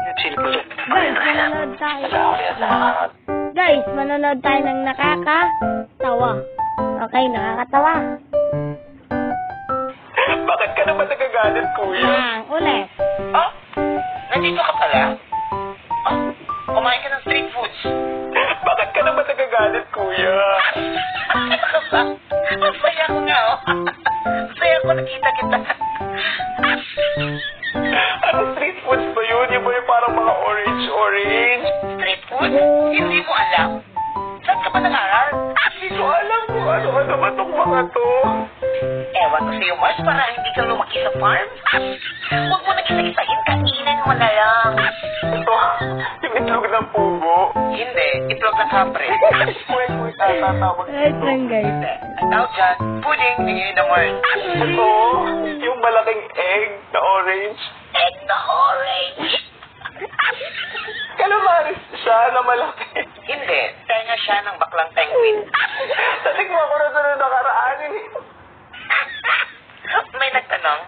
Guys, manonood tayo. Guys, manonood tayo ng nakakatawa. Okay, nakakatawa. Bakit ka naman nagagalit, kuya? Ulit. Oh, nandito ka pala? Oh, kumain ka ng street foods. Bakit ka naman nagagalit, kuya? Ano ka ba? Ang saya ko nga, oh. Ang saya ko nakita kita. Ano street foods ba yun? Yung ba yung parang mga orange-orange? Street food? Hindi mo alam? Saan ka ba nag-aral? Hindi ko alam kung ano-ano ba itong mga to. Ewan ko sa'yo, Mars, para hindi ka lumaki sa farm. Huwag mo nag-isa-isahin, kainin mo na lang. Ito, yung itlog ng pugo. Hindi, itlog ng kapre. Wait, tatawag Right ito. lang, guys. Hindi, ang tawag dyan, pudding, tingin na Mars. Ito, yung malaking egg na orange. Egg na orange. Calamaris siya na malaki. Hindi, tenga siya ng baklang penguin. Tatikmo ko na sa nakaraanin. May nagtanong,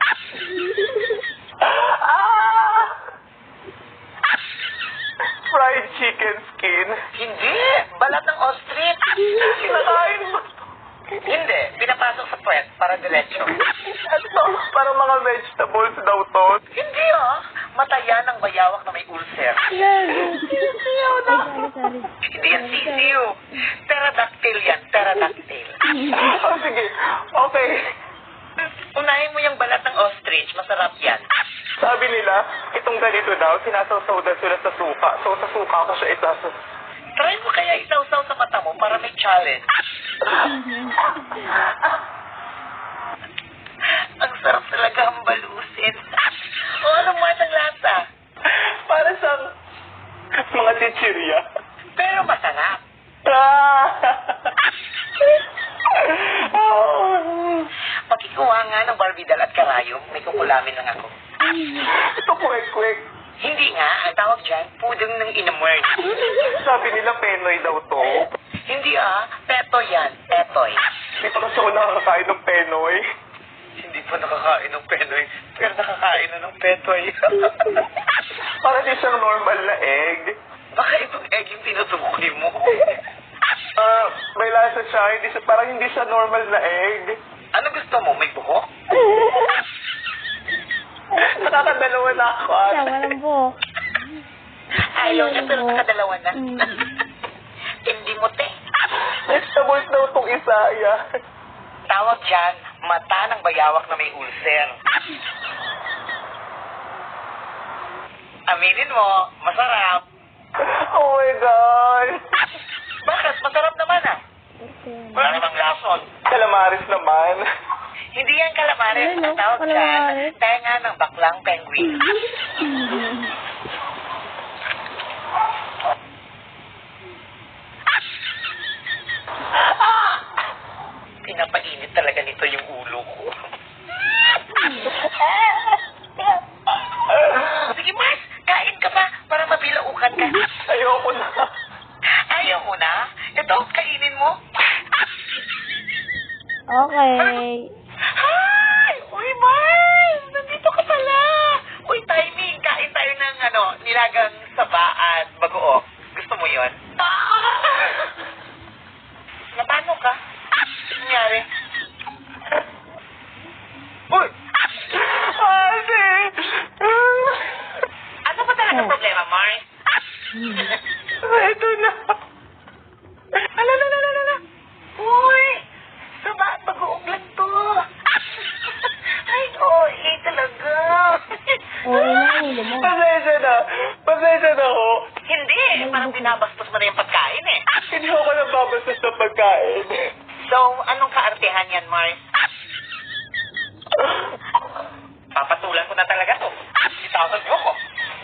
Ah! Fried chicken skin. hindi, balat ng ostrich. Kinakain mo. Hindi, pinapasok sa puwet para diretso. Ano to? Parang mga vegetables daw to. Hindi mata yan ng bayawak na may ulcer. Sorry. Hindi yan sisiyo. Pterodactyl yan, pterodactyl. Oh, sige. Okay. Unahin mo yung balat ng ostrich, masarap yan. Sabi nila, itong ganito daw, sinasawsaw daw sila sa suka. So, sa suka ko siya isasaw. Try mo kaya isaw-saw sa mata mo para may challenge. Ang sarap talaga ang balusin. O ano mo ang lasa? Para sa mga chichirya. Pero masarap. Ah! Pagkikuha nga ng barbidal at karayom, may kukulamin lang ako. Ito kwek-kwek. Hindi nga, ang tawag dyan, pudong ng inamern. Sabi nila penoy daw to. Hindi peto yan, petoy. Hindi pa kasi ako nakakain ng penoy. Hindi pa nakakain ng penoy, pero nakakain na ng petoy. Para di siyang normal na egg. Baka ibang egg yung tinutukoy mo. May lasa siya. Parang hindi siya normal na egg. Ano gusto mo, may buhok? Nakakadalawa na ako. Siya, walang buhok. Ayaw niya, pero nakadalawa na. Mm. Hindi mo, te. Vegetables daw itong isa. Yan. Tawag dyan, mata ng bayawak na may ulcer. Aminin mo, masarap. Oh my God. Bakit? Masarap naman Wala namang lason. Calamaris naman. Hindi yan calamares. Ano, Ang tawag dyan, calamares? tenga ng baklang penguin. Pinapainit talaga nito yung ulo ko. Sige, Mars, kain ka pa para mabilaukan ka. Ayoko na. Ayaw mo na? Ito, kainin mo. Okay. Hi! Uy, Mars! Nandito ka pala! Uy, timing! Kain tayo ng, nilagang saba at bagoong. Gusto mo yun? Napano ka? Ano nangyari? Uy! Ate! Ano ba talaga problema, Mars? Ito na. Ala. Uy! Saba at bagoong lang to. Ay, talaga. Okay na ulo mo. Pasensya na ho. Hindi, parang binabastos mo na yung pagkain eh. Hindi ako nababastos sa pagkain. So, anong kaartehan yan, Mars? Papatulan ko na talaga to.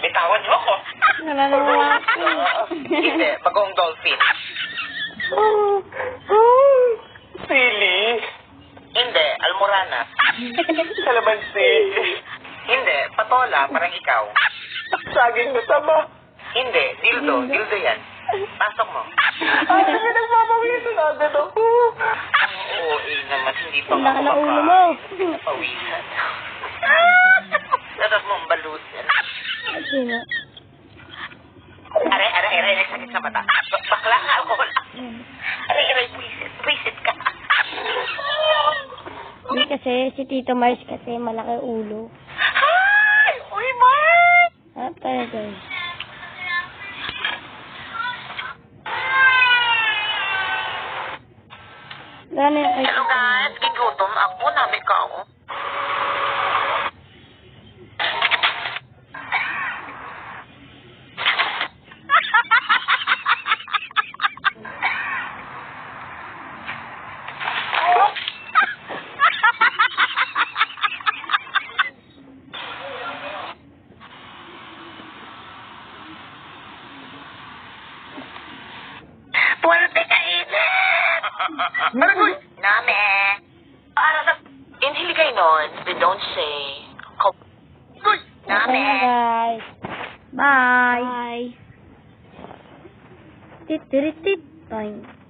Bitawan niyo ako. Nalalawa ako. Hindi, bagoong dolphin. Sili. Hindi, almorana. Kalamansi. Hindi, patola, parang ikaw. Saging na sama. Hindi, dildo yan. Pasok mo. Ate, nagpapawisan agad ako. Oo, naman, hindi pa Wala ka na ulo mo. Pawisan. Sarap mong balusin. Sino? Aray, nagsakit sa mata. Bakla nga ako. Aray, buisit ka. Hindi kasi, si Tito Mars kasi malaki ulo. Hi! Uy, Mark! Ah, talaga. Gano'n yung kay Hello guys, gigutom ako. Nabi ka ako. Puwerte ka, Edith! Name! Para sa... Inhiligay nun, we don't say... Uy! Okay na, Name! guys. Bye. Tit, tit, tit. Time.